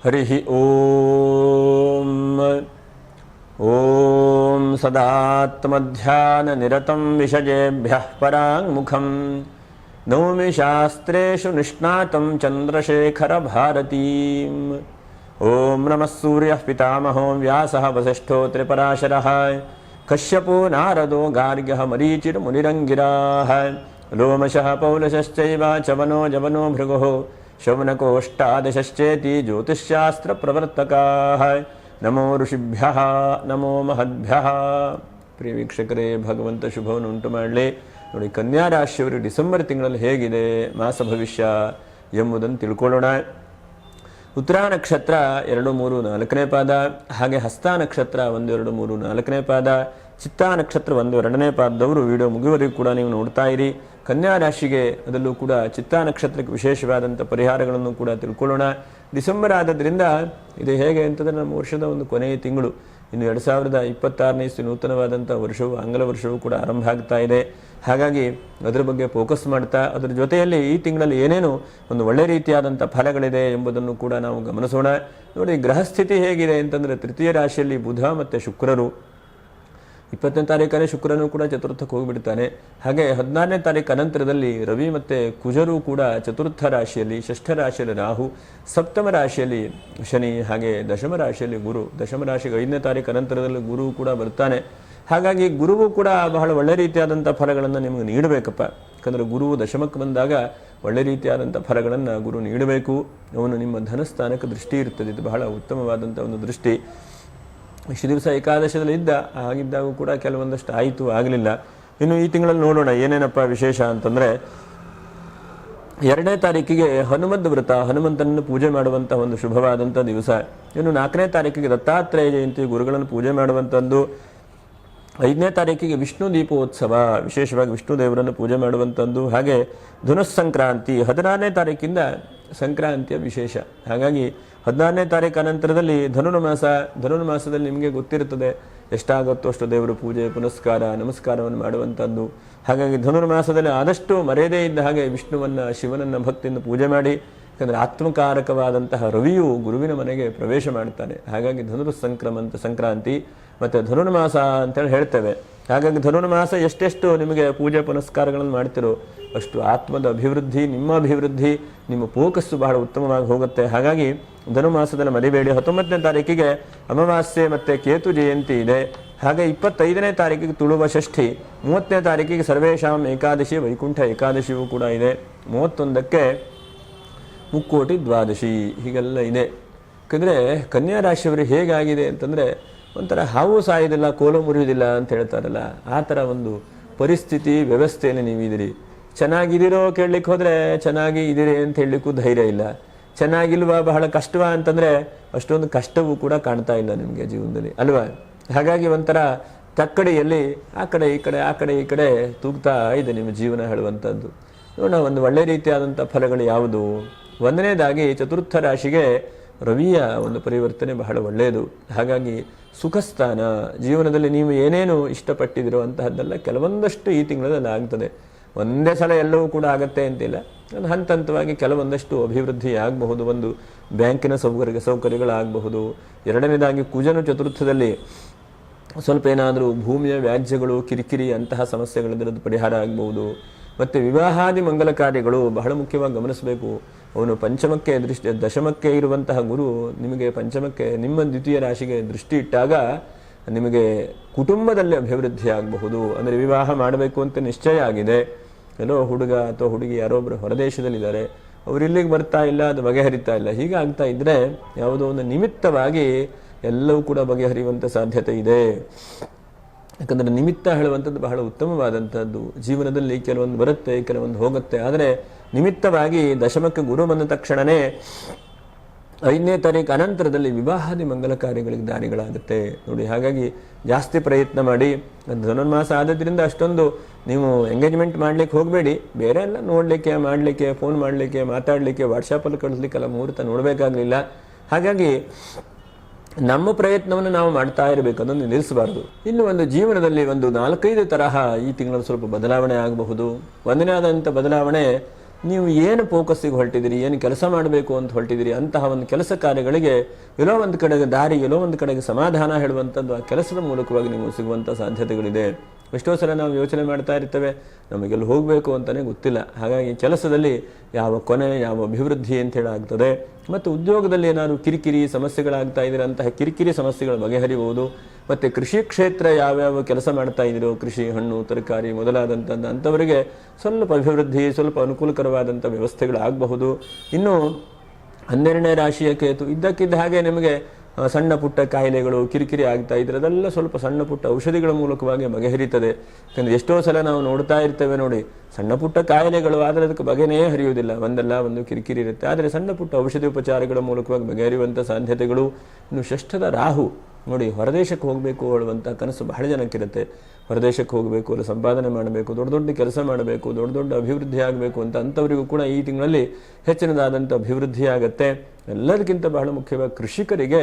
ಹರಿ ಓಂ. ಓಂ ಸದಾತ್ಮಧ್ಯಾನನಿರತಂ ವಿಷಯೇಭ್ಯಃ ಪರಾಂಗುಖಂ Naomi ಶಾಸ್ತ್ರೇಷು ನಿಷ್ಣಾತಂ Chandrashekhara ಭಾರತೀಂ. ಓಂ ನಮಃ ಸೂರ್ಯಃ ಪಿತಾಮಹೋ ವ್ಯಾಸಃ ವಸಿಷ್ಠೋ ತ್ರಿಪರಾಶರಃ ಕಶ್ಯಪೋ ನಾರದೋ ಗಾರ್ಗ್ಯಃ ಮರೀಚಿರ್ಮುನಿರಂಗಿರಾಃ ಲೋಮಶಃ ಪೌಲಶಶ್ಚೈವ ಚವನೋ ಜವನೋ ಭೃಗುಃ ಶೌನಕೋಷ್ಟಾದಶಶ್ಚೇತಿ ಜ್ಯೋತಿಷ್ಶಾಸ್ತ್ರ ಪ್ರವರ್ತಕಾಃ. ನಮೋ ಋಷಿಭ್ಯಃ ನಮೋ ಮಹದ್ಭ್ಯಃ. ಪ್ರಿಯ ವೀಕ್ಷಕರೇ, ಭಗವಂತ ಶುಭವನ್ನು ಉಂಟು ಮಾಡಲಿ. ನೋಡಿ, ಕನ್ಯಾ ರಾಶಿಯವರು ಡಿಸೆಂಬರ್ ತಿಂಗಳಲ್ಲಿ ಹೇಗಿದೆ ಮಾಸ ಭವಿಷ್ಯ ಎಂಬುದನ್ನು ತಿಳ್ಕೊಳ್ಳೋಣ. ಉತ್ತರ ನಕ್ಷತ್ರ 2, 3, 4ನೇ ಪಾದ, ಹಾಗೆ ಹಸ್ತ ನಕ್ಷತ್ರ 1, 2, 3, 4ನೇ ಪಾದ, ಚಿತ್ತಾ ನಕ್ಷತ್ರ 1, 2ನೇ ಪಾದದವರು ವಿಡಿಯೋ ಮುಗಿಯುವವರೆಗೂ ಕೂಡ ನೀವು ನೋಡ್ತಾ ಇರಿ. ಕನ್ಯಾ ರಾಶಿಗೆ ಅದರಲ್ಲೂ ಕೂಡ ಚಿತ್ತಾ ನಕ್ಷತ್ರಕ್ಕೆ ವಿಶೇಷವಾದಂಥ ಪರಿಹಾರಗಳನ್ನು ಕೂಡ ತಿಳ್ಕೊಳ್ಳೋಣ. ಡಿಸೆಂಬರ್ ಆದದ್ರಿಂದ ಇದು ಹೇಗೆ ಅಂತಂದರೆ ನಮ್ಮ ವರ್ಷದ ಒಂದು ಕೊನೆಯ ತಿಂಗಳು. ಇನ್ನು 2026ನೇ ನೂತನವಾದಂಥ ವರ್ಷವು ಆಂಗ್ಲ ವರ್ಷವೂ ಕೂಡ ಆರಂಭ ಆಗ್ತಾ ಇದೆ. ಹಾಗಾಗಿ ಅದರ ಬಗ್ಗೆ ಫೋಕಸ್ ಮಾಡ್ತಾ ಅದರ ಜೊತೆಯಲ್ಲಿ ಈ ತಿಂಗಳಲ್ಲಿ ಏನೇನು ಒಂದು ಒಳ್ಳೆ ರೀತಿಯಾದಂಥ ಫಲಗಳಿದೆ ಎಂಬುದನ್ನು ಕೂಡ ನಾವು ಗಮನಿಸೋಣ. ನೋಡಿ, ಗ್ರಹಸ್ಥಿತಿ ಹೇಗಿದೆ ಅಂತಂದರೆ ತೃತೀಯ ರಾಶಿಯಲ್ಲಿ ಬುಧ ಮತ್ತು ಶುಕ್ರರು. 20ನೇ ತಾರೀಕನೇ ಶುಕ್ರನು ಕೂಡ ಚತುರ್ಥಕ್ಕೆ ಹೋಗಿಬಿಡ್ತಾನೆ. ಹಾಗೆ 16ನೇ ತಾರೀಕು ಅನಂತರದಲ್ಲಿ ರವಿ ಮತ್ತು ಕುಜರು ಕೂಡ ಚತುರ್ಥ ರಾಶಿಯಲ್ಲಿ, ಷಷ್ಠ ರಾಶಿಯಲ್ಲಿ ರಾಹು, ಸಪ್ತಮ ರಾಶಿಯಲ್ಲಿ ಶನಿ, ಹಾಗೆ ದಶಮ ರಾಶಿಯಲ್ಲಿ ಗುರು. ದಶಮ ರಾಶಿಗೆ 5ನೇ ತಾರೀಕು ಅನಂತರದಲ್ಲಿ ಗುರು ಕೂಡ ಬರ್ತಾನೆ. ಹಾಗಾಗಿ ಗುರುವು ಕೂಡ ಬಹಳ ಒಳ್ಳೆ ರೀತಿಯಾದಂಥ ಫಲಗಳನ್ನು ನಿಮಗೆ ನೀಡಬೇಕಪ್ಪ. ಯಾಕಂದರೆ ಗುರುವು ದಶಮಕ್ಕೆ ಬಂದಾಗ ಒಳ್ಳೆ ರೀತಿಯಾದಂಥ ಫಲಗಳನ್ನು ಗುರು ನೀಡಬೇಕು. ಅವನು ನಿಮ್ಮ ಧನಸ್ಥಾನಕ್ಕೆ ದೃಷ್ಟಿ ಇರ್ತದೆ. ಇದು ಬಹಳ ಉತ್ತಮವಾದಂಥ ಒಂದು ದೃಷ್ಟಿ. ಇಷ್ಟು ದಿವಸ ಏಕಾದಶದಲ್ಲಿ ಆಗಿದ್ದಾಗ ಕೂಡ ಕೆಲವೊಂದಷ್ಟು ಆಯಿತು, ಆಗಲಿಲ್ಲ. ಇನ್ನು ಈ ತಿಂಗಳಲ್ಲಿ ನೋಡೋಣ ಏನೇನಪ್ಪ ವಿಶೇಷ ಅಂತಂದರೆ, 2ನೇ ತಾರೀಕಿಗೆ ಹನುಮದ್ ವ್ರತ, ಹನುಮಂತನನ್ನು ಪೂಜೆ ಮಾಡುವಂಥ ಒಂದು ಶುಭವಾದಂಥ ದಿವಸ. ಇನ್ನು 4ನೇ ತಾರೀಕಿಗೆ ದತ್ತಾತ್ರೇಯ ಜಯಂತಿ, ಗುರುಗಳನ್ನು ಪೂಜೆ ಮಾಡುವಂಥದ್ದು. 5ನೇ ತಾರೀಕಿಗೆ ವಿಷ್ಣು ದೀಪೋತ್ಸವ, ವಿಶೇಷವಾಗಿ ವಿಷ್ಣು ದೇವರನ್ನು ಪೂಜೆ ಮಾಡುವಂಥದ್ದು. ಹಾಗೆ ಧನುಸ್ಸಂಕ್ರಾಂತಿ 16ನೇ ತಾರೀಕಿಂದ ಸಂಕ್ರಾಂತಿಯ ವಿಶೇಷ. ಹಾಗಾಗಿ 16ನೇ ತಾರೀಕು ಅನಂತರದಲ್ಲಿ ಧನುರ್ಮಾಸದಲ್ಲಿ ನಿಮಗೆ ಗೊತ್ತಿರುತ್ತದೆ, ಎಷ್ಟಾಗುತ್ತೋ ಅಷ್ಟು ದೇವರು ಪೂಜೆ ಪುನಸ್ಕಾರ ನಮಸ್ಕಾರವನ್ನು ಮಾಡುವಂಥದ್ದು. ಹಾಗಾಗಿ ಧನುರ್ಮಾಸದಲ್ಲಿ ಆದಷ್ಟು ಮರೆಯದೇ ಇದ್ದ ಹಾಗೆ ವಿಷ್ಣುವನ್ನು ಶಿವನನ್ನು ಭಕ್ತಿಯಿಂದ ಪೂಜೆ ಮಾಡಿ. ಯಾಕಂದರೆ ಆತ್ಮಕಾರಕವಾದಂತಹ ರವಿಯು ಗುರುವಿನ ಮನೆಗೆ ಪ್ರವೇಶ ಮಾಡ್ತಾನೆ. ಹಾಗಾಗಿ ಸಂಕ್ರಾಂತಿ ಮತ್ತು ಧನುರ್ಮಾಸ ಅಂತೇಳಿ ಹೇಳ್ತೇವೆ. ಹಾಗಾಗಿ ಧನುರ್ಮಾಸ ಎಷ್ಟೆಷ್ಟು ನಿಮಗೆ ಪೂಜೆ ಪುನಸ್ಕಾರಗಳನ್ನು ಮಾಡ್ತಿರೋ ಅಷ್ಟು ಆತ್ಮದ ಅಭಿವೃದ್ಧಿ, ನಿಮ್ಮ ಅಭಿವೃದ್ಧಿ, ನಿಮ್ಮ ಫೋಕಸ್ಸು ಬಹಳ ಉತ್ತಮವಾಗಿ ಹೋಗುತ್ತೆ. ಹಾಗಾಗಿ ಧನುರ್ಮಾಸದಲ್ಲಿ ಮರಿಬೇಡಿ. 19ನೇ ತಾರೀಕಿಗೆ ಅಮಾವಾಸ್ಯೆ ಮತ್ತು ಕೇತು ಜಯಂತಿ ಇದೆ. ಹಾಗೆ 25ನೇ ತಾರೀಕಿಗೆ ತುಳುವ ಷಷ್ಠಿ, 30ನೇ ತಾರೀಕಿಗೆ ಸರ್ವೇಶಾಂ ಏಕಾದಶಿ, ವೈಕುಂಠ ಏಕಾದಶಿಯೂ ಕೂಡ ಇದೆ. 31ಕ್ಕೆ ಮುಕ್ಕೋಟಿ ದ್ವಾದಶಿ, ಹೀಗೆಲ್ಲ ಇದೆ. ಯಾಕಂದರೆ ಕನ್ಯಾ ರಾಶಿಯವರು ಹೇಗಾಗಿದೆ ಅಂತಂದರೆ, ಒಂಥರ ಹಾವು ಸಾಯೋದಿಲ್ಲ, ಕೋಲು ಮುರಿಯೋದಿಲ್ಲ ಅಂತ ಹೇಳ್ತಾರಲ್ಲ, ಆ ಥರ ಒಂದು ಪರಿಸ್ಥಿತಿ ವ್ಯವಸ್ಥೆಯಲ್ಲಿ ನೀವಿದ್ದೀರಿ. ಚೆನ್ನಾಗಿದ್ದೀರೋ ಕೇಳಲಿಕ್ಕೆ ಹೋದರೆ ಚೆನ್ನಾಗಿ ಇದ್ದೀರಿ ಅಂತ ಹೇಳಲಿಕ್ಕೂ ಧೈರ್ಯ ಇಲ್ಲ. ಚೆನ್ನಾಗಿಲ್ವಾ, ಬಹಳ ಕಷ್ಟವಾ ಅಂತಂದರೆ ಅಷ್ಟೊಂದು ಕಷ್ಟವೂ ಕೂಡ ಕಾಣ್ತಾ ಇಲ್ಲ ನಿಮಗೆ ಜೀವನದಲ್ಲಿ, ಅಲ್ವಾ? ಹಾಗಾಗಿ ಒಂಥರ ತಕ್ಕಡಿಯಲ್ಲಿ ಆ ಕಡೆ ಈ ಕಡೆ ತೂಗ್ತಾ ಇದೆ ನಿಮ್ಮ ಜೀವನ ಹೇಳುವಂಥದ್ದು. ನೋಡೋಣ ಒಂದು ಒಳ್ಳೆ ರೀತಿಯಾದಂಥ ಫಲಗಳು ಯಾವುದು. 1ನೇದಾಗಿ ಚತುರ್ಥ ರಾಶಿಗೆ ರವಿಯ ಒಂದು ಪರಿವರ್ತನೆ ಬಹಳ ಒಳ್ಳೆಯದು. ಹಾಗಾಗಿ ಸುಖಸ್ಥಾನ, ಜೀವನದಲ್ಲಿ ನೀವು ಏನೇನು ಇಷ್ಟಪಟ್ಟಿದಿರೋ ಅಂತಹದ್ದೆಲ್ಲ ಕೆಲವೊಂದಷ್ಟು ಈ ತಿಂಗಳಲ್ಲಿ ಆಗ್ತದೆ. ಒಂದೇ ಸಲ ಎಲ್ಲವೂ ಕೂಡ ಆಗತ್ತೆ ಅಂತಿಲ್ಲ, ಅದು ಹಂತವಾಗಿ ಕೆಲವೊಂದಷ್ಟು ಅಭಿವೃದ್ಧಿ ಆಗಬಹುದು. ಒಂದು ಬ್ಯಾಂಕಿನ ಸೌಕರ್ಯಗಳಾಗಬಹುದು. 2ನೇದಾಗಿ ಕುಜನು ಚತುರ್ಥದಲ್ಲಿ ಸ್ವಲ್ಪ ಏನಾದರೂ ಭೂಮಿಯ ವ್ಯಾಜ್ಯಗಳು, ಕಿರಿಕಿರಿ ಅಂತಹ ಸಮಸ್ಯೆಗಳಿದ್ರದ್ದು ಪರಿಹಾರ ಆಗಬಹುದು. ಮತ್ತು ವಿವಾಹಾದಿ ಮಂಗಲ ಕಾರ್ಯಗಳು ಬಹಳ ಮುಖ್ಯವಾಗಿ ಗಮನಿಸಬೇಕು. ಅವನು ಪಂಚಮಕ್ಕೆ ದಶಮಕ್ಕೆ ಇರುವಂತಹ ಗುರು ನಿಮಗೆ ಪಂಚಮಕ್ಕೆ, ನಿಮ್ಮ ದ್ವಿತೀಯ ರಾಶಿಗೆ ದೃಷ್ಟಿ ಇಟ್ಟಾಗ ನಿಮಗೆ ಕುಟುಂಬದಲ್ಲಿ ಅಭಿವೃದ್ಧಿ ಆಗಬಹುದು. ಅಂದರೆ ವಿವಾಹ ಮಾಡಬೇಕು ಅಂತ ನಿಶ್ಚಯ ಆಗಿದೆ, ಎಲ್ಲೋ ಹುಡುಗ ಅಥವಾ ಹುಡುಗಿ ಯಾರೊಬ್ಬರು ಹೊರದೇಶದಲ್ಲಿದ್ದಾರೆ, ಅವರು ಇಲ್ಲಿಗೆ ಬರ್ತಾ ಇಲ್ಲ, ಅದು ಬಗೆಹರಿತಾ ಇಲ್ಲ. ಹೀಗಾಗ್ತಾ ಇದ್ದರೆ ಯಾವುದೋ ಒಂದು ನಿಮಿತ್ತವಾಗಿ ಎಲ್ಲವೂ ಕೂಡ ಬಗೆಹರಿಯುವಂಥ ಸಾಧ್ಯತೆ ಇದೆ. ಯಾಕಂದರೆ ನಿಮಿತ್ತ ಹೇಳುವಂಥದ್ದು ಬಹಳ ಉತ್ತಮವಾದಂಥದ್ದು. ಜೀವನದಲ್ಲಿ ಕೆಲವೊಂದು ಬರುತ್ತೆ, ಕೆಲವೊಂದು ಹೋಗುತ್ತೆ. ಆದರೆ ನಿಮಿತ್ತವಾಗಿ ದಶಮಕ್ಕೆ ಗುರು ಬಂದ ತಕ್ಷಣವೇ 5ನೇ ತಾರೀಕು ಅನಂತರದಲ್ಲಿ ವಿವಾಹಾದಿ ಮಂಗಲ ಕಾರ್ಯಗಳಿಗೆ ದಾರಿಗಳಾಗುತ್ತೆ ನೋಡಿ. ಹಾಗಾಗಿ ಜಾಸ್ತಿ ಪ್ರಯತ್ನ ಮಾಡಿ. ಧನುರ್ಮಾಸ ಆದದ್ರಿಂದ ಅಷ್ಟೊಂದು ನೀವು ಎಂಗೇಜ್ಮೆಂಟ್ ಮಾಡ್ಲಿಕ್ಕೆ ಹೋಗಬೇಡಿ. ಬೇರೆ ಎಲ್ಲ ನೋಡಲಿಕ್ಕೆ, ಮಾಡಲಿಕ್ಕೆ, ಫೋನ್ ಮಾಡಲಿಕ್ಕೆ, ಮಾತಾಡಲಿಕ್ಕೆ, ವಾಟ್ಸಪ್ಪಲ್ಲಿ ಕಳಿಸ್ಲಿಕ್ಕೆಲ್ಲ ಮುಹೂರ್ತ ನೋಡಬೇಕಾಗಲಿಲ್ಲ. ಹಾಗಾಗಿ ನಮ್ಮ ಪ್ರಯತ್ನವನ್ನು ನಾವು ಮಾಡ್ತಾ ಇರಬೇಕು, ಅದನ್ನು ನಿಲ್ಲಿಸಬಾರ್ದು. ಇನ್ನು ಒಂದು ಜೀವನದಲ್ಲಿ 1 4 5 ತರಹ ಈ ತಿಂಗಳಲ್ಲಿ ಸ್ವಲ್ಪ ಬದಲಾವಣೆ ಆಗಬಹುದು. ಒಂದನೇದಾದಂಥ ಬದಲಾವಣೆ, 1ನೇ ತಾರೀಕಿಗೆ ಶುಕ್ರನು ಚತುರ್ಥದಲ್ಲಿ, 2ನೇ ತಾರೀಕಿಗೆ ನೀವು ಏನು ಫೋಕಸ್ಸಿಗೆ ಹೊರಟಿದ್ದೀರಿ, ಏನು ಕೆಲಸ ಮಾಡಬೇಕು ಅಂತ ಹೊರಟಿದ್ದೀರಿ, ಅಂತಹ ಒಂದು ಕೆಲಸ ಕಾರ್ಯಗಳಿಗೆ ಎಲ್ಲೋ ಒಂದು ಕಡೆಗೆ ದಾರಿ, ಎಲ್ಲೋ ಒಂದು ಕಡೆಗೆ ಸಮಾಧಾನ ಹೇಳುವಂಥದ್ದು ಆ ಕೆಲಸದ ಮೂಲಕವಾಗಿ ನಿಮಗೆ ಸಿಗುವಂಥ ಸಾಧ್ಯತೆಗಳಿದೆ. ಎಷ್ಟೋ ಸಲ ನಾವು ಯೋಚನೆ ಮಾಡ್ತಾ ಇರ್ತೇವೆ, ನಮಗೆಲ್ಲಿ ಹೋಗಬೇಕು ಅಂತಲೇ ಗೊತ್ತಿಲ್ಲ. ಹಾಗಾಗಿ ಕೆಲಸದಲ್ಲಿ ಯಾವ ಕೊನೆ, ಯಾವ ಅಭಿವೃದ್ಧಿ ಅಂತೇಳಿ ಆಗ್ತದೆ. ಮತ್ತು ಉದ್ಯೋಗದಲ್ಲಿ ಏನಾದರೂ ಕಿರಿಕಿರಿ ಸಮಸ್ಯೆಗಳಾಗ್ತಾ ಇದ್ದೀರ, ಅಂತಹ ಕಿರಿಕಿರಿ ಸಮಸ್ಯೆಗಳು ಬಗೆಹರಿಬಹುದು. ಮತ್ತು ಕೃಷಿ ಕ್ಷೇತ್ರ ಯಾವ್ಯಾವ ಕೆಲಸ ಮಾಡ್ತಾ ಇದ್ದೀರೋ, ಕೃಷಿ, ಹಣ್ಣು, ತರಕಾರಿ ಮೊದಲಾದಂಥದ್ದು, ಅಂಥವರಿಗೆ ಸ್ವಲ್ಪ ಅಭಿವೃದ್ಧಿ, ಸ್ವಲ್ಪ ಅನುಕೂಲಕರವಾದಂಥ ವ್ಯವಸ್ಥೆಗಳಾಗಬಹುದು. ಇನ್ನು 12ನೇ ರಾಶಿಯ ಕೇತು ಇದ್ದಕ್ಕಿದ್ದ ಹಾಗೆ ನಿಮಗೆ ಸಣ್ಣ ಪುಟ್ಟ ಕಾಯಿಲೆಗಳು ಕಿರಿಕಿರಿ ಆಗ್ತಾ ಇದ್ರೆ ಅದೆಲ್ಲ ಸ್ವಲ್ಪ ಸಣ್ಣ ಪುಟ್ಟ ಔಷಧಿಗಳ ಮೂಲಕವಾಗಿ ಬಗೆಹರಿತದೆ. ಯಾಕಂದರೆ ಎಷ್ಟೋ ಸಲ ನಾವು ನೋಡ್ತಾ ಇರ್ತೇವೆ ನೋಡಿ, ಸಣ್ಣ ಪುಟ್ಟ ಕಾಯಿಲೆಗಳು ಆದರೆ ಅದಕ್ಕೆ ಬಗೆನೇ ಹರಿಯುವುದಿಲ್ಲ, ಒಂದಲ್ಲ ಒಂದು ಕಿರಿಕಿರಿ ಇರುತ್ತೆ. ಆದರೆ ಸಣ್ಣ ಪುಟ್ಟ ಔಷಧಿ ಉಪಚಾರಗಳ ಮೂಲಕವಾಗಿ ಬಗೆಹರಿಯುವಂಥ ಸಾಧ್ಯತೆಗಳು. ಇನ್ನು ಷಷ್ಠದ ರಾಹು ನೋಡಿ, ಹೊರದೇಶಕ್ಕೆ ಹೋಗಬೇಕು ಹೇಳುವಂಥ ಕನಸು ಬಹಳ ಜನಕ್ಕಿರುತ್ತೆ. ಹೊರದೇಶಕ್ಕೆ ಹೋಗಬೇಕು, ಅಲ್ಲಿ ಸಂಪಾದನೆ ಮಾಡಬೇಕು, ದೊಡ್ಡ ದೊಡ್ಡ ಕೆಲಸ ಮಾಡಬೇಕು, ದೊಡ್ಡ ದೊಡ್ಡ ಅಭಿವೃದ್ಧಿ ಆಗಬೇಕು ಅಂತ ಅಂಥವರಿಗೂ ಕೂಡ ಈ ತಿಂಗಳಲ್ಲಿ ಹೆಚ್ಚಿನದಾದಂಥ ಅಭಿವೃದ್ಧಿ ಆಗುತ್ತೆ. ಎಲ್ಲದಕ್ಕಿಂತ ಬಹಳ ಮುಖ್ಯವಾಗಿ ಕೃಷಿಕರಿಗೆ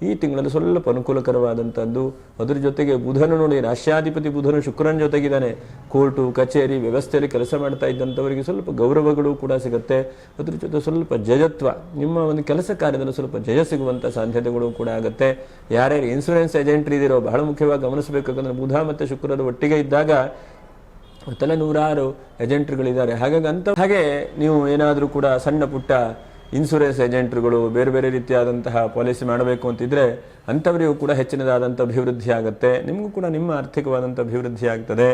ಈ ತಿಂಗಳಲ್ಲಿ ಸ್ವಲ್ಪ ಅನುಕೂಲಕರವಾದಂಥದ್ದು. ಅದರ ಜೊತೆಗೆ ಬುಧನು ನೋಡಿ, ರಾಷ್ಟ್ರಾಧಿಪತಿ ಬುಧನು ಶುಕ್ರನ ಜೊತೆಗಿದ್ದಾನೆ. ಕೋರ್ಟು ಕಚೇರಿ ವ್ಯವಸ್ಥೆಯಲ್ಲಿ ಕೆಲಸ ಮಾಡ್ತಾ ಇದ್ದಂಥವರಿಗೆ ಸ್ವಲ್ಪ ಗೌರವಗಳು ಕೂಡ ಸಿಗುತ್ತೆ. ಅದ್ರ ಜೊತೆ ಸ್ವಲ್ಪ ಜಯತ್ವ, ನಿಮ್ಮ ಒಂದು ಕೆಲಸ ಕಾರ್ಯದಲ್ಲಿ ಸ್ವಲ್ಪ ಜಯ ಸಿಗುವಂಥ ಸಾಧ್ಯತೆಗಳು ಕೂಡ ಆಗುತ್ತೆ. ಯಾರ್ಯಾರು ಇನ್ಸೂರೆನ್ಸ್ ಏಜೆಂಟ್ರಿ ಇದ್ದೀರೋ ಬಹಳ ಮುಖ್ಯವಾಗಿ ಗಮನಿಸಬೇಕು. ಯಾಕಂದರೆ ಬುಧ ಮತ್ತು ಶುಕ್ರರು ಒಟ್ಟಿಗೆ ಇದ್ದಾಗ ತಲೆ 100 ಏಜೆಂಟ್ರುಗಳಿದ್ದಾರೆ. ಹಾಗೆ ನೀವು ಏನಾದರೂ ಕೂಡ ಸಣ್ಣ ಪುಟ್ಟ ಇನ್ಸೂರೆನ್ಸ್ ಏಜೆಂಟ್ರುಗಳು ಬೇರೆ ಬೇರೆ ರೀತಿಯಾದಂತಹ ಪಾಲಿಸಿ ಮಾಡಬೇಕು ಅಂತಿದ್ರೆ ಅಂಥವರಿಗೂ ಕೂಡ ಹೆಚ್ಚಿನದಾದಂಥ ಅಭಿವೃದ್ಧಿ ಆಗುತ್ತೆ. ನಿಮಗೂ ಕೂಡ ನಿಮ್ಮ ಆರ್ಥಿಕವಾದಂಥ ಅಭಿವೃದ್ಧಿ ಆಗ್ತದೆ.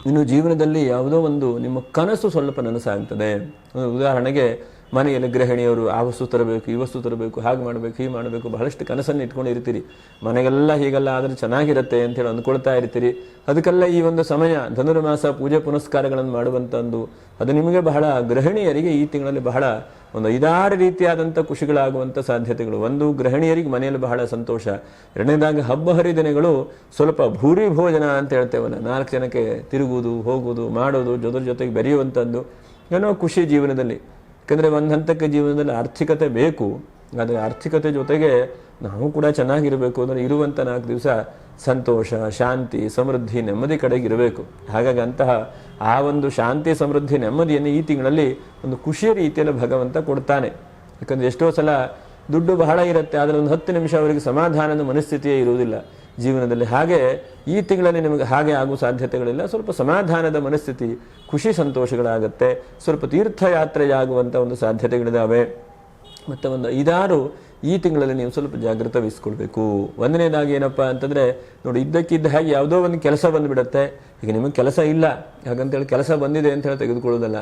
ಇನ್ನು ಜೀವನದಲ್ಲಿ ಯಾವುದೋ ಒಂದು ನಿಮ್ಮ ಕನಸು ಸ್ವಲ್ಪ ನನಸಾಗ್ತದೆ. ಉದಾಹರಣೆಗೆ ಮನೆಯಲ್ಲಿ ಗೃಹಿಣಿಯವರು ಆ ವಸ್ತು ತರಬೇಕು, ಈ ವಸ್ತು ತರಬೇಕು, ಹಾಗೆ ಮಾಡಬೇಕು, ಹೀಗೆ ಮಾಡಬೇಕು, ಬಹಳಷ್ಟು ಕನಸನ್ನು ಇಟ್ಕೊಂಡಿರ್ತೀರಿ. ಮನೆಗೆಲ್ಲ ಹೀಗೆಲ್ಲ ಆದರೆ ಚೆನ್ನಾಗಿರುತ್ತೆ ಅಂತೇಳಿ ಅಂದ್ಕೊಳ್ತಾ ಇರ್ತೀರಿ. ಅದಕ್ಕೆಲ್ಲ ಈ ಒಂದು ಸಮಯ ಧನುರ್ಮಾಸ ಪೂಜೆ ಪುನಸ್ಕಾರಗಳನ್ನು ಮಾಡುವಂಥದ್ದು ಅದು ನಿಮಗೆ ಬಹಳ, ಗೃಹಿಣಿಯರಿಗೆ ಈ ತಿಂಗಳಲ್ಲಿ ಬಹಳ ಒಂದು 5-6 ರೀತಿಯಾದಂಥ ಖುಷಿಗಳಾಗುವಂಥ ಸಾಧ್ಯತೆಗಳು. ಒಂದು, ಗೃಹಿಣಿಯರಿಗೆ ಮನೆಯಲ್ಲಿ ಬಹಳ ಸಂತೋಷ. ಎರಡನೇದಾಗಿ ಹಬ್ಬ ಹರಿದಿನಗಳು ಸ್ವಲ್ಪ ಭೂರಿ ಭೋಜನ ಅಂತ ಹೇಳ್ತೇವಲ್ಲ, 4 ಜನಕ್ಕೆ ತಿರುಗುವುದು, ಹೋಗುವುದು, ಮಾಡೋದು, ಜೊತೆಗೆ ಬೆರೆಯುವಂಥದ್ದು ಏನೋ ಖುಷಿ ಜೀವನದಲ್ಲಿ. ಯಾಕಂದರೆ ಒಂದು ಹಂತಕ್ಕೆ ಜೀವನದಲ್ಲಿ ಆರ್ಥಿಕತೆ ಬೇಕು. ಆದರೆ ಆರ್ಥಿಕತೆ ಜೊತೆಗೆ ನಾವು ಕೂಡ ಚೆನ್ನಾಗಿರಬೇಕು. ಅಂದರೆ ಇರುವಂಥ 4 ದಿವಸ ಸಂತೋಷ, ಶಾಂತಿ, ಸಮೃದ್ಧಿ, ನೆಮ್ಮದಿ ಕಡೆಗೆ ಇರಬೇಕು. ಹಾಗಾಗಿ ಅಂತಹ ಆ ಒಂದು ಶಾಂತಿ, ಸಮೃದ್ಧಿ, ನೆಮ್ಮದಿಯನ್ನು ಈ ತಿಂಗಳಲ್ಲಿ ಒಂದು ಖುಷಿಯ ರೀತಿಯಲ್ಲಿ ಭಗವಂತ ಕೊಡ್ತಾನೆ. ಯಾಕಂದರೆ ಎಷ್ಟೋ ಸಲ ದುಡ್ಡು ಬಹಳ ಇರುತ್ತೆ, ಆದರೆ ಒಂದು 10 ನಿಮಿಷ ಅವರಿಗೆ ಸಮಾಧಾನದ ಮನಸ್ಥಿತಿಯೇ ಇರುವುದಿಲ್ಲ ಜೀವನದಲ್ಲಿ. ಹಾಗೆ ಈ ತಿಂಗಳಲ್ಲಿ ನಿಮಗೆ ಹಾಗೆ ಆಗುವ ಸಾಧ್ಯತೆಗಳಿಲ್ಲ. ಸ್ವಲ್ಪ ಸಮಾಧಾನದ ಮನಸ್ಥಿತಿ, ಖುಷಿ ಸಂತೋಷಗಳಾಗುತ್ತೆ. ಸ್ವಲ್ಪ ತೀರ್ಥಯಾತ್ರೆಯಾಗುವಂಥ ಒಂದು ಸಾಧ್ಯತೆಗಳಿದ್ದಾವೆ. ಮತ್ತು ಒಂದು 5-6 ಈ ತಿಂಗಳಲ್ಲಿ ನೀವು ಸ್ವಲ್ಪ ಜಾಗೃತ ವಹಿಸ್ಕೊಳ್ಬೇಕು. ಒಂದನೇದಾಗಿ ಏನಪ್ಪ ಅಂತಂದರೆ ನೋಡಿ, ಇದ್ದಕ್ಕಿದ್ದ ಹಾಗೆ ಯಾವುದೋ ಒಂದು ಕೆಲಸ ಬಂದುಬಿಡುತ್ತೆ. ಈಗ ನಿಮಗೆ ಕೆಲಸ ಇಲ್ಲ ಹಾಗಂತೇಳಿ ಕೆಲಸ ಬಂದಿದೆ ಅಂತ ಹೇಳಿ ತೆಗೆದುಕೊಳ್ಳೋದಲ್ಲ.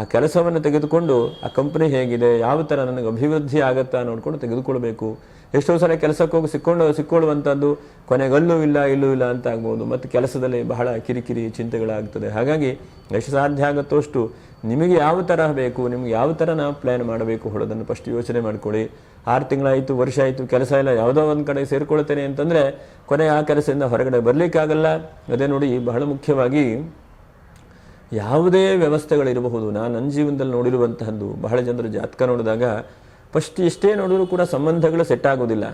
ಆ ಕೆಲಸವನ್ನು ತೆಗೆದುಕೊಂಡು ಆ ಕಂಪನಿ ಹೇಗಿದೆ, ಯಾವ ಥರ ನನಗೆ ಅಭಿವೃದ್ಧಿ ಆಗುತ್ತಾ ನೋಡ್ಕೊಂಡು ತೆಗೆದುಕೊಳ್ಬೇಕು. ಎಷ್ಟೋ ಸಲ ಕೆಲಸಕ್ಕೆ ಹೋಗಿ ಸಿಕ್ಕೊಳ್ಳುವಂಥದ್ದು ಕೊನೆಗಲ್ಲೂ ಇಲ್ಲ ಅಂತ ಆಗ್ಬೋದು. ಮತ್ತು ಕೆಲಸದಲ್ಲಿ ಬಹಳ ಕಿರಿಕಿರಿ ಚಿಂತೆಗಳಾಗ್ತದೆ. ಹಾಗಾಗಿ ಎಷ್ಟು ಸಾಧ್ಯ ಆಗುತ್ತೋ ಅಷ್ಟು ನಿಮಗೆ ಯಾವ ತರಹ ಬೇಕು, ನಿಮ್ಗೆ ಯಾವ ಥರ ನಾವು ಪ್ಲ್ಯಾನ್ ಮಾಡಬೇಕು ಹೊಡೋದನ್ನು ಫಸ್ಟ್ ಯೋಚನೆ ಮಾಡ್ಕೊಳ್ಳಿ. 6 ತಿಂಗಳಾಯಿತು, ವರ್ಷ ಆಯಿತು, ಕೆಲಸ ಇಲ್ಲ, ಯಾವುದೋ ಒಂದು ಕಡೆ ಸೇರ್ಕೊಳ್ತೇನೆ ಅಂತಂದರೆ ಕೊನೆ ಆ ಕೆಲಸದಿಂದ ಹೊರಗಡೆ ಬರಲಿಕ್ಕಾಗಲ್ಲ. ಅದೇ ನೋಡಿ, ಬಹಳ ಮುಖ್ಯವಾಗಿ ಯಾವುದೇ ವ್ಯವಸ್ಥೆಗಳಿರಬಹುದು. ನನ್ನ ಜೀವನದಲ್ಲಿ ನೋಡಿರುವಂತಹದ್ದು ಬಹಳ ಜನರು ಜಾತಕ ನೋಡಿದಾಗ ಫಸ್ಟ್ ಎಷ್ಟೇ ನೋಡಿದ್ರು ಕೂಡ ಸಂಬಂಧಗಳು ಸೆಟ್ ಆಗೋದಿಲ್ಲ.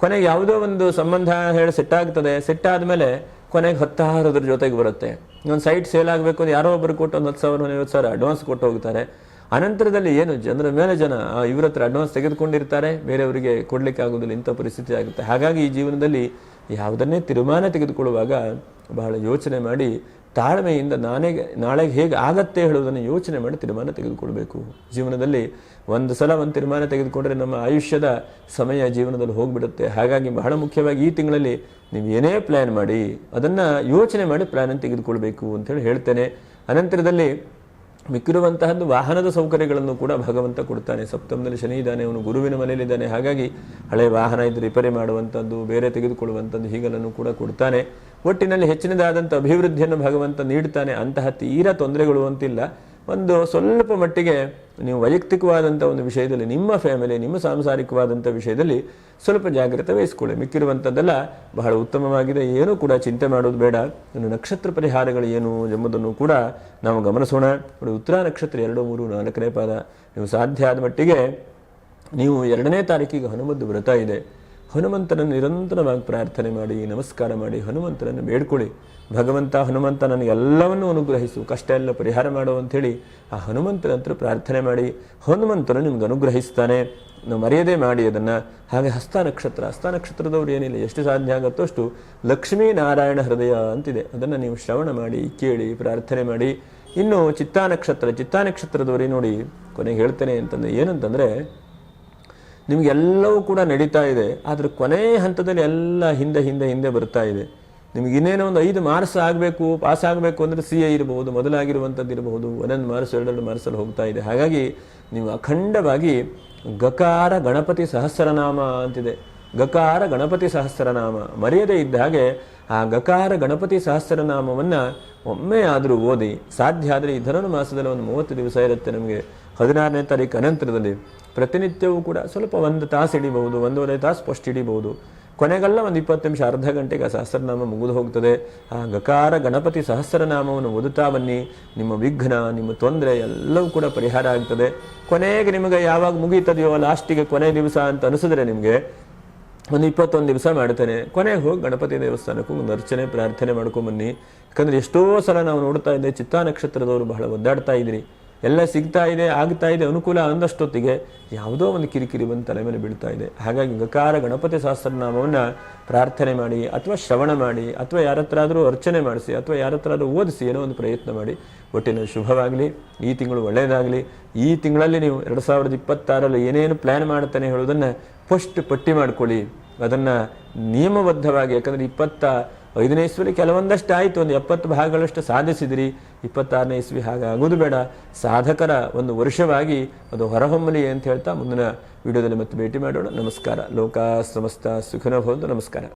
ಕೊನೆಗೆ ಯಾವುದೋ ಒಂದು ಸಂಬಂಧ ಹೇಳಿ ಸೆಟ್ ಆಗ್ತದೆ. ಸೆಟ್ ಆದಮೇಲೆ ಕೊನೆಗೆ 10 ಜೊತೆಗೆ ಬರುತ್ತೆ. ಒಂದು ಸೈಟ್ ಸೇಲ್ ಆಗಬೇಕು ಅಂದ್ರೆ ಯಾರೋ ಒಬ್ಬರು ಕೊಟ್ಟು ಒಂದು 10,000 50,000 ಅಡ್ವಾನ್ಸ್ ಕೊಟ್ಟು ಹೋಗ್ತಾರೆ. ಅನಂತರದಲ್ಲಿ ಏನು ಜನರ ಮೇಲೆ ಜನ ಇವ್ರ ಹತ್ರ ಅಡ್ವಾನ್ಸ್ ತೆಗೆದುಕೊಂಡಿರ್ತಾರೆ, ಬೇರೆಯವರಿಗೆ ಕೊಡ್ಲಿಕ್ಕೆ ಆಗೋದಿಲ್ಲ. ಇಂಥ ಪರಿಸ್ಥಿತಿ ಆಗುತ್ತೆ. ಹಾಗಾಗಿ ಈ ಜೀವನದಲ್ಲಿ ಯಾವುದನ್ನೇ ತೀರ್ಮಾನ ತೆಗೆದುಕೊಳ್ಳುವಾಗ ಬಹಳ ಯೋಚನೆ ಮಾಡಿ ತಾಳ್ಮೆಯಿಂದ ನಾಳೆಗೆ ಹೇಗೆ ಆಗತ್ತೆ ಹೇಳುವುದನ್ನು ಯೋಚನೆ ಮಾಡಿ ತೀರ್ಮಾನ ತೆಗೆದುಕೊಳ್ಬೇಕು. ಜೀವನದಲ್ಲಿ ಒಂದು ಸಲ ಒಂದು ತೀರ್ಮಾನ ತೆಗೆದುಕೊಂಡ್ರೆ ನಮ್ಮ ಆಯುಷ್ಯದ ಸಮಯ ಜೀವನದಲ್ಲಿ ಹೋಗ್ಬಿಡುತ್ತೆ. ಹಾಗಾಗಿ ಬಹಳ ಮುಖ್ಯವಾಗಿ ಈ ತಿಂಗಳಲ್ಲಿ ನೀವು ಏನೇ ಪ್ಲ್ಯಾನ್ ಮಾಡಿ ಅದನ್ನು ಯೋಚನೆ ಮಾಡಿ ಪ್ಲ್ಯಾನನ್ನು ತೆಗೆದುಕೊಳ್ಬೇಕು ಅಂತೇಳಿ ಹೇಳ್ತೇನೆ. ಅನಂತರದಲ್ಲಿ ಮಿಕ್ಕಿರುವಂತಹದ್ದು ವಾಹನದ ಸೌಕರ್ಯಗಳನ್ನು ಕೂಡ ಭಗವಂತ ಕೊಡ್ತಾನೆ. ಸಪ್ತಮದಲ್ಲಿ ಶನಿ ಇದ್ದಾನೆ, ಅವನು ಗುರುವಿನ ಮನೆಯಲ್ಲಿದ್ದಾನೆ. ಹಾಗಾಗಿ ಹಳೆ ವಾಹನ ಇದ್ದು ರಿಪೇರಿ ಮಾಡುವಂಥದ್ದು, ಬೇರೆ ತೆಗೆದುಕೊಳ್ಳುವಂಥದ್ದು ಹೀಗೆಲ್ಲನೂ ಕೂಡ ಕೊಡ್ತಾನೆ. ಒಟ್ಟಿನಲ್ಲಿ ಹೆಚ್ಚಿನದಾದಂಥ ಅಭಿವೃದ್ಧಿಯನ್ನು ಭಗವಂತ ನೀಡ್ತಾನೆ. ಅಂತಹ ತೀರಾ ತೊಂದರೆಗಳು ಅಂತಿಲ್ಲ. ಒಂದು ಸ್ವಲ್ಪ ಮಟ್ಟಿಗೆ ನೀವು ವೈಯಕ್ತಿಕವಾದಂಥ ಒಂದು ವಿಷಯದಲ್ಲಿ, ನಿಮ್ಮ ಫ್ಯಾಮಿಲಿ, ನಿಮ್ಮ ಸಾಂಸಾರಿಕವಾದಂಥ ವಿಷಯದಲ್ಲಿ ಸ್ವಲ್ಪ ಜಾಗ್ರತೆ ವಹಿಸ್ಕೊಳ್ಳಿ. ಮಿಕ್ಕಿರುವಂಥದ್ದೆಲ್ಲ ಬಹಳ ಉತ್ತಮವಾಗಿದೆ. ಏನೂ ಕೂಡ ಚಿಂತೆ ಮಾಡೋದು ಬೇಡ. ಇನ್ನು ನಕ್ಷತ್ರ ಪರಿಹಾರಗಳು ಏನು ಎಂಬುದನ್ನು ಕೂಡ ನಾವು ಗಮನಿಸೋಣ. ಉತ್ತರ ನಕ್ಷತ್ರ 2, 3, 4ನೇ ಪಾದ. ನೀವು ಸಾಧ್ಯ ಆದ ಮಟ್ಟಿಗೆ ನೀವು 2ನೇ ತಾರೀಕಿಗೆ ಹನುಮದ್ದು ವ್ರತ ಇದೆ. ಹನುಮಂತನನ್ನು ನಿರಂತರವಾಗಿ ಪ್ರಾರ್ಥನೆ ಮಾಡಿ, ನಮಸ್ಕಾರ ಮಾಡಿ, ಹನುಮಂತನನ್ನು ಬೇಡ್ಕೊಳ್ಳಿ. ಭಗವಂತ ಹನುಮಂತ ನನಗೆಲ್ಲವನ್ನೂ ಅನುಗ್ರಹಿಸು, ಕಷ್ಟ ಎಲ್ಲ ಪರಿಹಾರ ಮಾಡು ಅಂಥೇಳಿ ಆ ಹನುಮಂತನ ಹತ್ರ ಪ್ರಾರ್ಥನೆ ಮಾಡಿ. ಹನುಮಂತನು ನಿಮ್ಗೆ ಅನುಗ್ರಹಿಸ್ತಾನೆ. ನಾವು ಮರೆಯದೇ ಮಾಡಿ ಅದನ್ನು. ಹಾಗೆ ಹಸ್ತ ನಕ್ಷತ್ರದವ್ರು ಏನಿಲ್ಲ, ಎಷ್ಟು ಸಾಧ್ಯ ಆಗುತ್ತೋ ಅಷ್ಟು ಲಕ್ಷ್ಮೀನಾರಾಯಣ ಹೃದಯ ಅಂತಿದೆ, ಅದನ್ನು ನೀವು ಶ್ರವಣ ಮಾಡಿ, ಕೇಳಿ, ಪ್ರಾರ್ಥನೆ ಮಾಡಿ. ಇನ್ನು ಚಿತ್ತಾ ನಕ್ಷತ್ರದವರೇ ನೋಡಿ, ಕೊನೆಗೆ ಹೇಳ್ತೇನೆ ಅಂತಂದರೆ ಏನಂತಂದರೆ, ನಿಮಗೆಲ್ಲವೂ ಕೂಡ ನಡೀತಾ ಇದೆ, ಆದರೆ ಕೊನೆಯ ಹಂತದಲ್ಲಿ ಎಲ್ಲ ಹಿಂದೆ ಬರ್ತಾ ಇದೆ. ನಿಮ್ಗೆ ಇನ್ನೇನೋ ಒಂದು 5 ಮಾರ್ಕ್ಸ್ ಆಗಬೇಕು, ಪಾಸ್ ಆಗಬೇಕು ಅಂದರೆ CA ಇರಬಹುದು, ಮೊದಲಾಗಿರುವಂಥದ್ದು ಇರಬಹುದು, 1 ಮಾರ್ಕ್ಸ್ 2 ಮಾರ್ಕ್ಸಲ್ಲಿ ಹೋಗ್ತಾ ಇದೆ. ಹಾಗಾಗಿ ನೀವು ಅಖಂಡವಾಗಿ ಗಕಾರ ಗಣಪತಿ ಸಹಸ್ರನಾಮ ಅಂತಿದೆ, ಗಕಾರ ಗಣಪತಿ ಸಹಸ್ರನಾಮ ಮರೆಯದೇ ಇದ್ದ ಹಾಗೆ ಆ ಗಕಾರ ಗಣಪತಿ ಸಹಸ್ರನಾಮವನ್ನು ಒಮ್ಮೆ ಆದರೂ ಓದಿ. ಸಾಧ್ಯ ಆದರೆ ಈ ಧನುರ್ಮಾಸದಲ್ಲಿ ಒಂದು 30 ದಿವಸ ಇರುತ್ತೆ ನಮಗೆ, 16ನೇ ತಾರೀಕು ಅನಂತರದಲ್ಲಿ ಪ್ರತಿನಿತ್ಯವೂ ಕೂಡ ಸ್ವಲ್ಪ 1 ತಾಸು ಹಿಡಿಬಹುದು, 1.5 ತಾಸು ಫಸ್ಟ್ ಹಿಡಿಬಹುದು. ಕೊನೆಗೆಲ್ಲ ಒಂದು 20 ನಿಮಿಷ, ಅರ್ಧ ಗಂಟೆಗೆ ಆ ಸಹಸ್ರನಾಮ ಮುಗಿದು ಹೋಗ್ತದೆ. ಆ ಗಕಾರ ಗಣಪತಿ ಸಹಸ್ರನಾಮವನ್ನು ಓದುತ್ತಾ ಬನ್ನಿ. ನಿಮ್ಮ ವಿಘ್ನ, ನಿಮ್ಮ ತೊಂದರೆ ಎಲ್ಲವೂ ಕೂಡ ಪರಿಹಾರ ಆಗ್ತದೆ. ಕೊನೆಗೆ ನಿಮಗೆ ಯಾವಾಗ ಮುಗೀತದೆಯೋ ಲಾಸ್ಟಿಗೆ ಕೊನೆ ದಿವಸ ಅಂತ ಅನಿಸಿದ್ರೆ ನಿಮಗೆ ಒಂದು 21 ದಿವಸ ಮಾಡ್ತೇನೆ, ಕೊನೆಗೆ ಹೋಗಿ ಗಣಪತಿ ದೇವಸ್ಥಾನಕ್ಕೂ ಒಂದು ಅರ್ಚನೆ ಪ್ರಾರ್ಥನೆ ಮಾಡ್ಕೊಂಬನ್ನಿ. ಯಾಕಂದರೆ ಎಷ್ಟೋ ಸಲ ನಾವು ನೋಡ್ತಾ ಇದ್ದೆ, ಚಿತ್ತಾ ನಕ್ಷತ್ರದವರು ಬಹಳ ಒದ್ದಾಡ್ತಾ ಇದ್ದೀರಿ, ಎಲ್ಲ ಸಿಗ್ತಾ ಇದೆ, ಆಗ್ತಾ ಇದೆ, ಅನುಕೂಲ ಅಂದಷ್ಟೊತ್ತಿಗೆ ಯಾವುದೋ ಒಂದು ಕಿರಿಕಿರಿ ಬಂದು ತಲೆ ಮೇಲೆ ಬೀಳ್ತಾ ಇದೆ. ಹಾಗಾಗಿ ಗಕಾರ ಗಣಪತಿ ಸಹಸ್ರನಾಮವನ್ನು ಪ್ರಾರ್ಥನೆ ಮಾಡಿ, ಅಥವಾ ಶ್ರವಣ ಮಾಡಿ, ಅಥವಾ ಯಾರ ಹತ್ರ ಆದರೂ ಅರ್ಚನೆ ಮಾಡಿಸಿ, ಅಥವಾ ಯಾರ ಹತ್ರ ಆದರೂ ಓದಿಸಿ, ಏನೋ ಒಂದು ಪ್ರಯತ್ನ ಮಾಡಿ. ಒಟ್ಟಿನ ಶುಭವಾಗಲಿ, ಈ ತಿಂಗಳು ಒಳ್ಳೆಯದಾಗಲಿ. ಈ ತಿಂಗಳಲ್ಲಿ ನೀವು 2026ರಲ್ಲಿ ಏನೇನು ಪ್ಲ್ಯಾನ್ ಮಾಡ್ತಾನೆ ಹೇಳೋದನ್ನು ಫಸ್ಟ್ ಪಟ್ಟಿ ಮಾಡ್ಕೊಳ್ಳಿ. ಅದನ್ನು ನಿಯಮಬದ್ಧವಾಗಿ, ಯಾಕಂದರೆ 25ನೇ ಇಸ್ವಿಯಲ್ಲಿ ಕೆಲವೊಂದಷ್ಟು ಆಯಿತು, ಒಂದು 70 ಭಾಗಗಳಷ್ಟು ಸಾಧಿಸಿದಿರಿ. 26ನೇ ಇಸ್ವಿ ಹಾಗಾಗೋದು ಬೇಡ. ಸಾಧಕರ ಒಂದು ವರ್ಷವಾಗಿ ಅದು ಹೊರಹೊಮ್ಮಲಿ ಅಂತ ಹೇಳ್ತಾ ಮುಂದಿನ ವಿಡಿಯೋದಲ್ಲಿ ಮತ್ತೆ ಭೇಟಿ ಮಾಡೋಣ. ನಮಸ್ಕಾರ. ಲೋಕ ಸಮಸ್ತ ಸುಖಿನೋ ಭವಂತು. ನಮಸ್ಕಾರ.